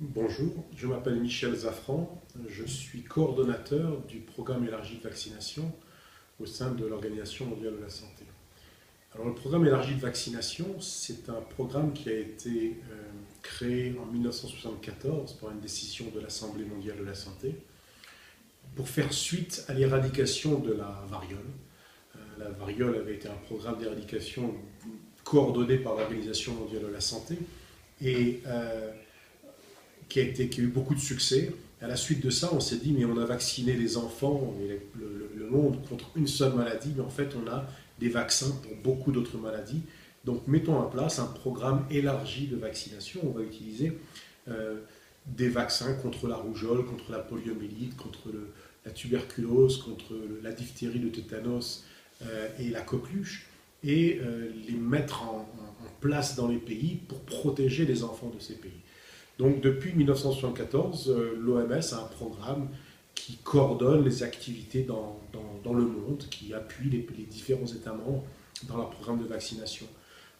Bonjour, je m'appelle Michel Zafran, je suis coordonnateur du programme élargi de vaccination au sein de l'Organisation mondiale de la santé. Alors le programme élargi de vaccination, c'est un programme qui a été créé en 1974 par une décision de l'Assemblée mondiale de la santé pour faire suite à l'éradication de la variole. La variole avait été un programme d'éradication coordonné par l'Organisation mondiale de la santé et qui a eu beaucoup de succès. À la suite de ça, on s'est dit, mais on a vacciné les enfants et le monde contre une seule maladie, mais en fait, on a des vaccins pour beaucoup d'autres maladies. Donc, mettons en place un programme élargi de vaccination. On va utiliser des vaccins contre la rougeole, contre la poliomyélite, contre la tuberculose, contre la diphtérie, le tétanos et la coqueluche, et les mettre en place dans les pays pour protéger les enfants de ces pays. Donc depuis 1974, l'OMS a un programme qui coordonne les activités dans le monde, qui appuie les différents États membres dans leur programme de vaccination.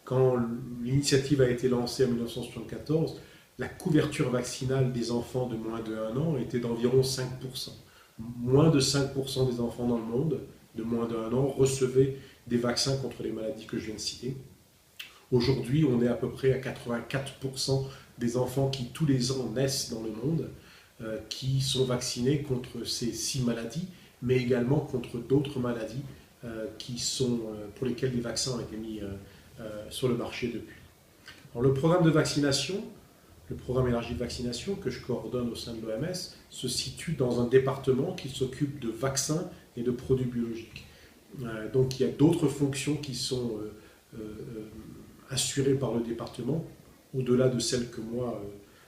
Quand l'initiative a été lancée en 1974, la couverture vaccinale des enfants de moins de 1 an était d'environ 5%. Moins de 5% des enfants dans le monde de moins de 1 an recevaient des vaccins contre les maladies que je viens de citer. Aujourd'hui, on est à peu près à 84% des enfants qui tous les ans naissent dans le monde, qui sont vaccinés contre ces 6 maladies, mais également contre d'autres maladies pour lesquelles les vaccins ont été mis sur le marché depuis. Alors, le programme de vaccination, le programme élargi de vaccination que je coordonne au sein de l'OMS, se situe dans un département qui s'occupe de vaccins et de produits biologiques. Donc il y a d'autres fonctions qui sont assurées par le département, au-delà de celles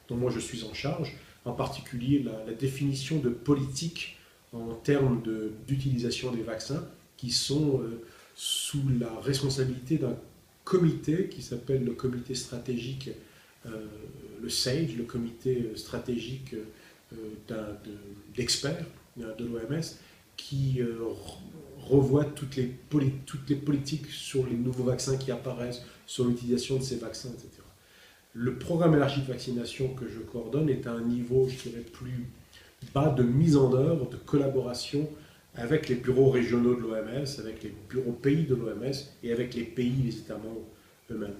dont moi je suis en charge, en particulier la définition de politique en termes d'utilisation des vaccins, qui sont sous la responsabilité d'un comité qui s'appelle le comité stratégique, le SAGE, le comité stratégique d'experts de l'OMS, qui revoit toutes les politiques sur les nouveaux vaccins qui apparaissent, sur l'utilisation de ces vaccins, etc. Le programme élargi de vaccination que je coordonne est à un niveau, je dirais, plus bas de mise en œuvre, de collaboration avec les bureaux régionaux de l'OMS, avec les bureaux pays de l'OMS et avec les pays, les États membres eux-mêmes.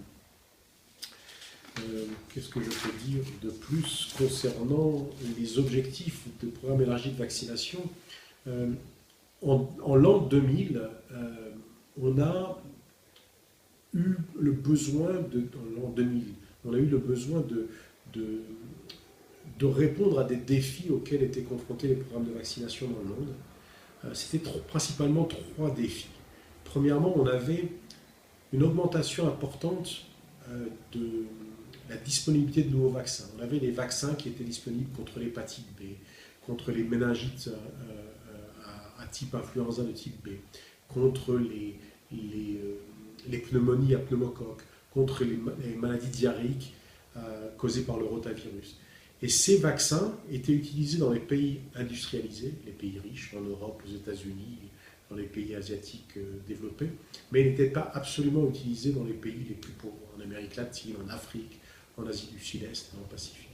Qu'est-ce que je peux dire de plus concernant les objectifs du programme élargi de vaccination? En l'an 2000, on a eu le besoin de répondre à des défis auxquels étaient confrontés les programmes de vaccination dans le monde. C'était principalement 3 défis. Premièrement, on avait une augmentation importante de la disponibilité de nouveaux vaccins. On avait les vaccins qui étaient disponibles contre l'hépatite B, contre les méningites à type influenza de type B, contre les pneumonies à pneumocoque, contre les maladies diarrhéiques causées par le rotavirus. Et ces vaccins étaient utilisés dans les pays industrialisés, les pays riches, en Europe, aux États-Unis, dans les pays asiatiques développés, mais ils n'étaient pas absolument utilisés dans les pays les plus pauvres, en Amérique latine, en Afrique, en Asie du Sud-Est, en Pacifique.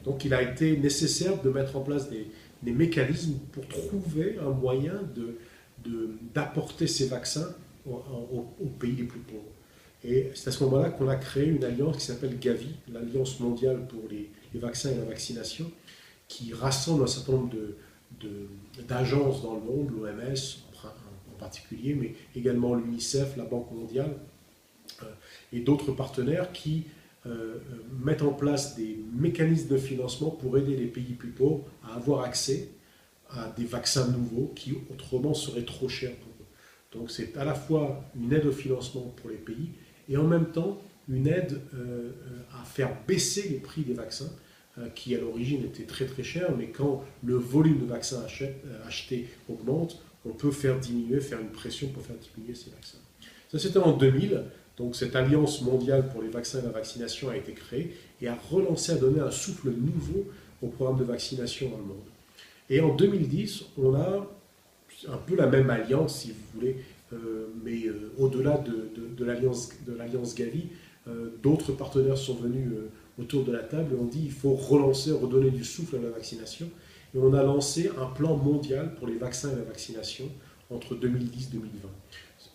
Donc il a été nécessaire de mettre en place des mécanismes pour trouver un moyen d'apporter ces vaccins aux pays les plus pauvres. Et c'est à ce moment-là qu'on a créé une alliance qui s'appelle Gavi, l'Alliance mondiale pour les vaccins et la vaccination, qui rassemble un certain nombre d'agences dans le monde, l'OMS en particulier, mais également l'UNICEF, la Banque mondiale et d'autres partenaires qui mettent en place des mécanismes de financement pour aider les pays plus pauvres à avoir accès à des vaccins nouveaux qui autrement seraient trop chers pour eux. Donc c'est à la fois une aide au financement pour les pays et en même temps une aide à faire baisser les prix des vaccins qui à l'origine étaient très très chers, mais quand le volume de vaccins achetés augmente, on peut faire une pression pour faire diminuer ces vaccins. Ça c'était en 2000. Donc cette alliance mondiale pour les vaccins et la vaccination a été créée et a relancé, a donné un souffle nouveau au programme de vaccination dans le monde. Et en 2010, on a un peu la même alliance, si vous voulez, mais au-delà de l'alliance Gavi, d'autres partenaires sont venus autour de la table et on dit qu'il faut relancer, redonner du souffle à la vaccination. Et on a lancé un plan mondial pour les vaccins et la vaccination entre 2010 et 2020.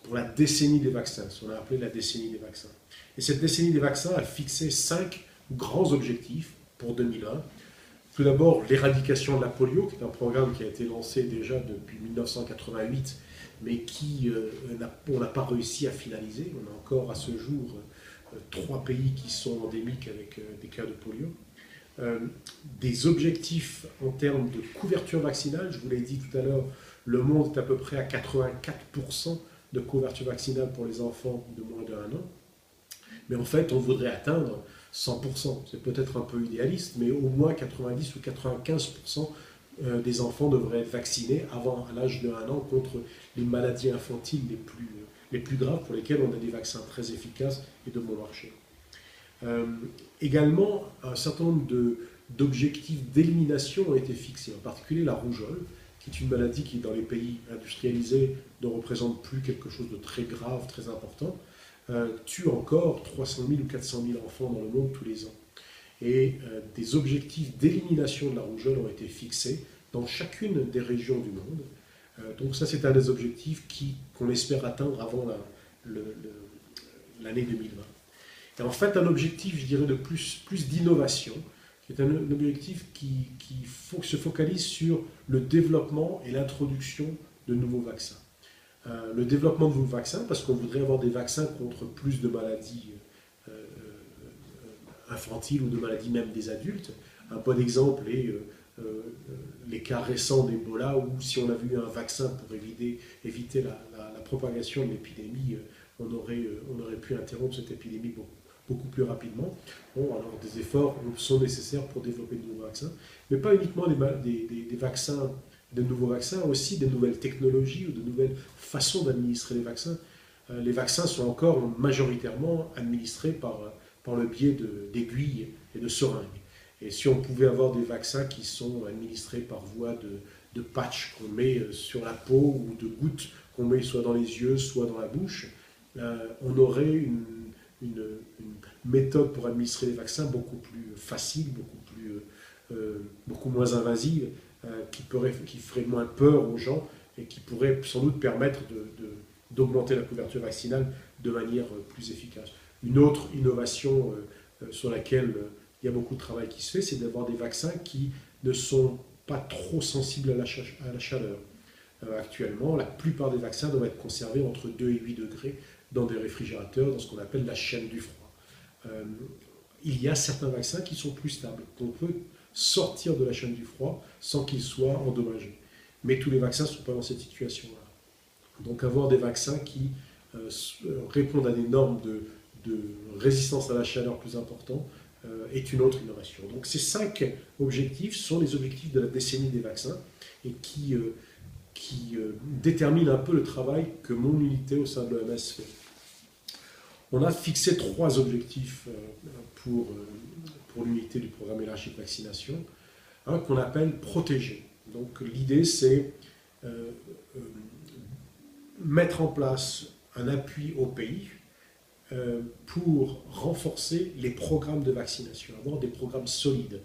Pour la décennie des vaccins, ce qu'on a appelé la décennie des vaccins. Et cette décennie des vaccins a fixé 5 grands objectifs pour 2020. Tout d'abord, l'éradication de la polio, qui est un programme qui a été lancé déjà depuis 1988, mais on n'a pas réussi à finaliser. On a encore à ce jour 3 pays qui sont endémiques avec des cas de polio. Des objectifs en termes de couverture vaccinale. Je vous l'ai dit tout à l'heure, le monde est à peu près à 84% de couverture vaccinale pour les enfants de moins d'1 an. Mais en fait, on voudrait atteindre 100%. C'est peut-être un peu idéaliste, mais au moins 90 ou 95% des enfants devraient être vaccinés avant l'âge de 1 an contre les maladies infantiles les plus graves pour lesquelles on a des vaccins très efficaces et de bon marché. Également, un certain nombre d'objectifs d'élimination ont été fixés, en particulier la rougeole, qui est une maladie qui, dans les pays industrialisés, ne représente plus quelque chose de très grave, très important, tue encore 300 000 ou 400 000 enfants dans le monde tous les ans. Et des objectifs d'élimination de la rougeole ont été fixés dans chacune des régions du monde. Donc ça, c'est un des objectifs qu'on espère atteindre avant l'année 2020. Et en fait, un objectif, je dirais, de plus d'innovation, qui est un objectif qui se focalise sur le développement et l'introduction de nouveaux vaccins. Le développement de nouveaux vaccins, parce qu'on voudrait avoir des vaccins contre plus de maladies infantiles ou de maladies même des adultes. Un bon exemple est les cas récents d'Ebola, où si on avait eu un vaccin pour éviter la propagation de l'épidémie, on aurait pu interrompre cette épidémie beaucoup plus rapidement. Bon, alors des efforts sont nécessaires pour développer de nouveaux vaccins, mais pas uniquement des vaccins, de nouveaux vaccins, aussi des nouvelles technologies ou de nouvelles façons d'administrer les vaccins. Les vaccins sont encore majoritairement administrés par le biais d'aiguilles et de seringues. Et si on pouvait avoir des vaccins qui sont administrés par voie de patch qu'on met sur la peau ou de gouttes qu'on met soit dans les yeux, soit dans la bouche, on aurait une méthode pour administrer les vaccins beaucoup plus facile, beaucoup moins invasive, qui ferait moins peur aux gens et qui pourrait sans doute permettre d'augmenter la couverture vaccinale de manière plus efficace. Une autre innovation sur laquelle il y a beaucoup de travail qui se fait, c'est d'avoir des vaccins qui ne sont pas trop sensibles à la chaleur. Actuellement, la plupart des vaccins doivent être conservés entre 2 et 8 degrés dans des réfrigérateurs, dans ce qu'on appelle la chaîne du froid. Il y a certains vaccins qui sont plus stables, qu'on peut sortir de la chaîne du froid sans qu'ils soient endommagés. Mais tous les vaccins ne sont pas dans cette situation-là. Donc avoir des vaccins qui répondent à des normes de résistance à la chaleur plus importantes est une autre innovation. Donc ces 5 objectifs sont les objectifs de la décennie des vaccins et qui déterminent un peu le travail que mon unité au sein de l'OMS fait. On a fixé 3 objectifs pour l'unité du programme élargi de vaccination, qu'on appelle protéger. Donc l'idée c'est mettre en place un appui au pays pour renforcer les programmes de vaccination, avoir des programmes solides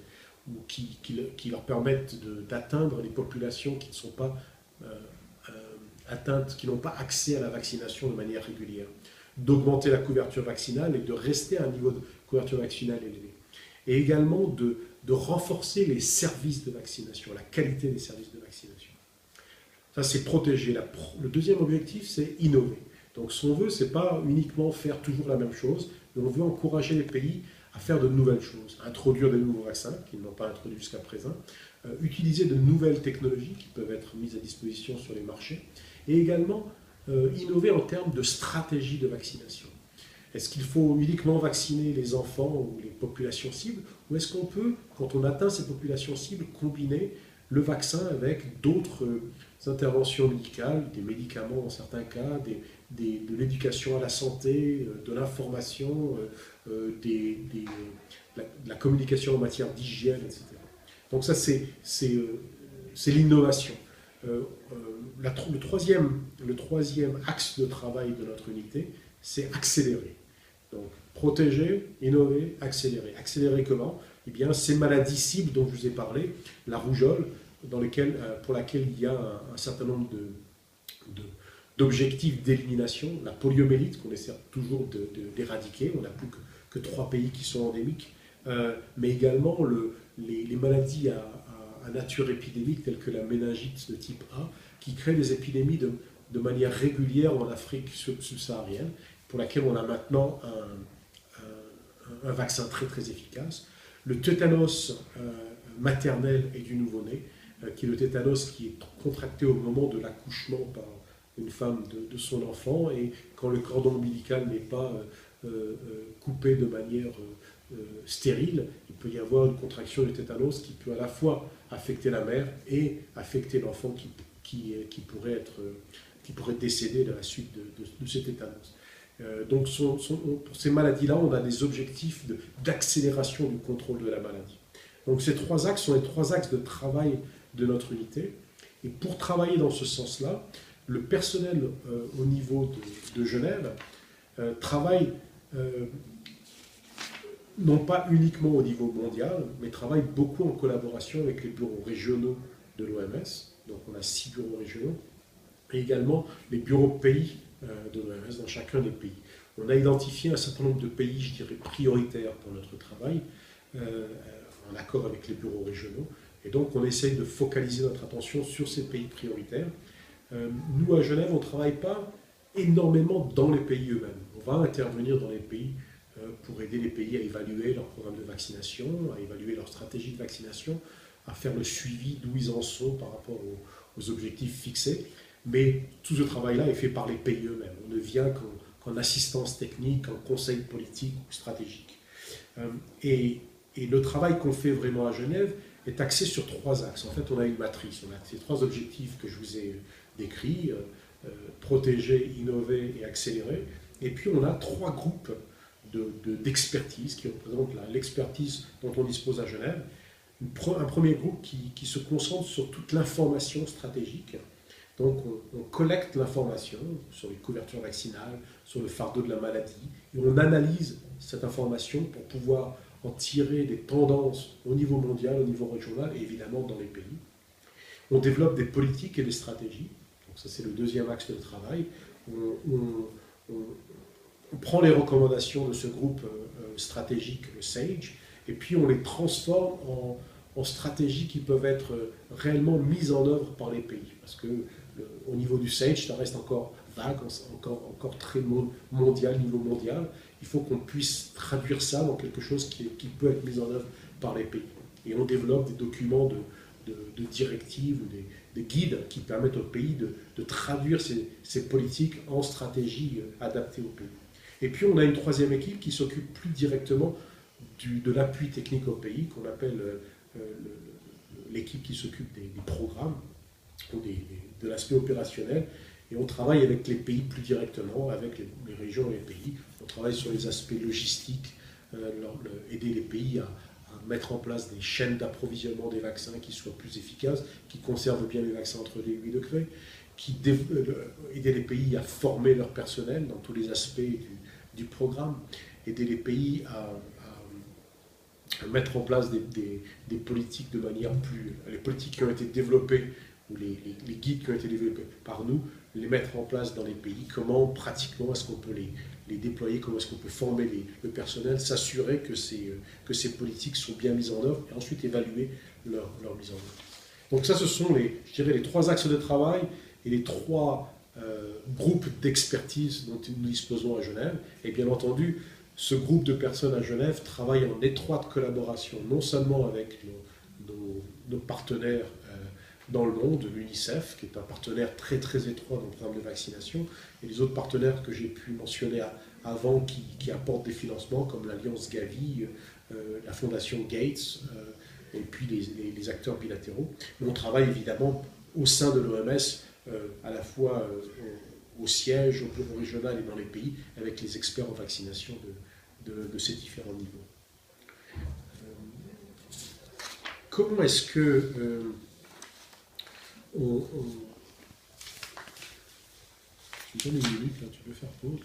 qui leur permettent d'atteindre les populations qui ne sont pas atteintes, qui n'ont pas accès à la vaccination de manière régulière, d'augmenter la couverture vaccinale et de rester à un niveau de couverture vaccinale élevé. Et également de renforcer les services de vaccination, la qualité des services de vaccination. Ça, c'est protéger. Le deuxième objectif, c'est innover. Donc, ce qu'on veut, ce n'est pas uniquement faire toujours la même chose, mais on veut encourager les pays à faire de nouvelles choses, à introduire de nouveaux vaccins qu'ils n'ont pas introduits jusqu'à présent, utiliser de nouvelles technologies qui peuvent être mises à disposition sur les marchés, et également innover en termes de stratégie de vaccination. Est-ce qu'il faut uniquement vacciner les enfants ou les populations cibles, ou est-ce qu'on peut, quand on atteint ces populations cibles, combiner le vaccin avec d'autres interventions médicales, des médicaments dans certains cas, de l'éducation à la santé, de l'information, de la communication en matière d'hygiène, etc. Donc ça, c'est l'innovation. Le troisième axe de travail de notre unité, c'est accélérer. Donc, Protéger, innover, accélérer. Accélérer comment? Eh bien, ces maladies cibles dont je vous ai parlé, la rougeole, pour laquelle il y a un certain nombre d'objectifs d'élimination, la poliomyélite qu'on essaie toujours d'éradiquer, on n'a plus que 3 pays qui sont endémiques, mais également les maladies à nature épidémique telles que la méningite de type A, qui créent des épidémies de manière régulière en Afrique subsaharienne, pour laquelle on a maintenant un vaccin très très efficace. Le tétanos maternel et du nouveau-né, qui est le tétanos qui est contracté au moment de l'accouchement par une femme de son enfant, et quand le cordon ombilical n'est pas coupé de manière stérile, il peut y avoir une contraction du tétanos qui peut à la fois affecter la mère et affecter l'enfant qui pourrait décéder à la suite de ce tétanos. Donc pour ces maladies-là, on a des objectifs d'accélération du contrôle de la maladie. Donc ces 3 axes sont les 3 axes de travail de notre unité. Et pour travailler dans ce sens-là, le personnel au niveau de Genève travaille non pas uniquement au niveau mondial, mais travaille beaucoup en collaboration avec les bureaux régionaux de l'OMS. Donc on a 6 bureaux régionaux, et également les bureaux pays de l'OMS dans chacun des pays. On a identifié un certain nombre de pays, je dirais, prioritaires pour notre travail, en accord avec les bureaux régionaux. Et donc on essaye de focaliser notre attention sur ces pays prioritaires. Nous, à Genève, on ne travaille pas énormément dans les pays eux-mêmes. On va intervenir dans les pays pour aider les pays à évaluer leur programme de vaccination, à évaluer leur stratégie de vaccination, à faire le suivi d'où ils en sont par rapport aux objectifs fixés. Mais tout ce travail-là est fait par les pays eux-mêmes. On ne vient qu'en assistance technique, en conseil politique ou stratégique. Et le travail qu'on fait vraiment à Genève est axé sur 3 axes. En fait, on a une matrice. On a ces 3 objectifs que je vous ai décrits, protéger, innover et accélérer. Et puis, on a 3 groupes d'expertise qui représentent l'expertise dont on dispose à Genève. Un premier groupe qui se concentre sur toute l'information stratégique. Donc on collecte l'information sur les couvertures vaccinales, sur le fardeau de la maladie, et on analyse cette information pour pouvoir en tirer des tendances au niveau mondial, au niveau régional et évidemment dans les pays. On développe des politiques et des stratégies. Donc ça c'est le deuxième axe de travail. On prend les recommandations de ce groupe stratégique, le SAGE, et puis on les transforme en stratégies qui peuvent être réellement mises en œuvre par les pays. Parce que au niveau du SAGE, ça reste encore vague, encore très mondial, niveau mondial. Il faut qu'on puisse traduire ça dans quelque chose qui peut être mis en œuvre par les pays. Et on développe des documents de directives ou des guides qui permettent aux pays de traduire ces politiques en stratégies adaptées aux pays. Et puis on a une troisième équipe qui s'occupe plus directement de l'appui technique au pays, qu'on appelle l'équipe qui s'occupe des programmes, ou de l'aspect opérationnel, et on travaille avec les pays plus directement, avec les régions et les pays. On travaille sur les aspects logistiques, aider les pays à mettre en place des chaînes d'approvisionnement des vaccins qui soient plus efficaces, qui conservent bien les vaccins entre les 8 degrés, aider les pays à former leur personnel dans tous les aspects du programme, aider les pays à mettre en place des politiques de manière plus... Les politiques qui ont été développées, ou les guides qui ont été développés par nous, les mettre en place dans les pays, comment pratiquement est-ce qu'on peut les déployer, comment est-ce qu'on peut former le personnel, s'assurer que ces politiques sont bien mises en œuvre, et ensuite évaluer leur mise en œuvre. Donc ça, ce sont je dirais, les 3 axes de travail et les 3 groupes d'expertise dont nous disposons à Genève. Et bien entendu, ce groupe de personnes à Genève travaille en étroite collaboration, non seulement avec nos partenaires dans le monde, l'UNICEF, qui est un partenaire très très étroit dans le programme de vaccination, et les autres partenaires que j'ai pu mentionner avant qui apportent des financements, comme l'Alliance Gavi, la Fondation Gates, et puis les acteurs bilatéraux. Mais on travaille évidemment au sein de l'OMS, à la fois au siège, au bureau régional et dans les pays, avec les experts en vaccination de ces différents niveaux. Comment est-ce que... Je te donne une minute, là, tu peux faire pause.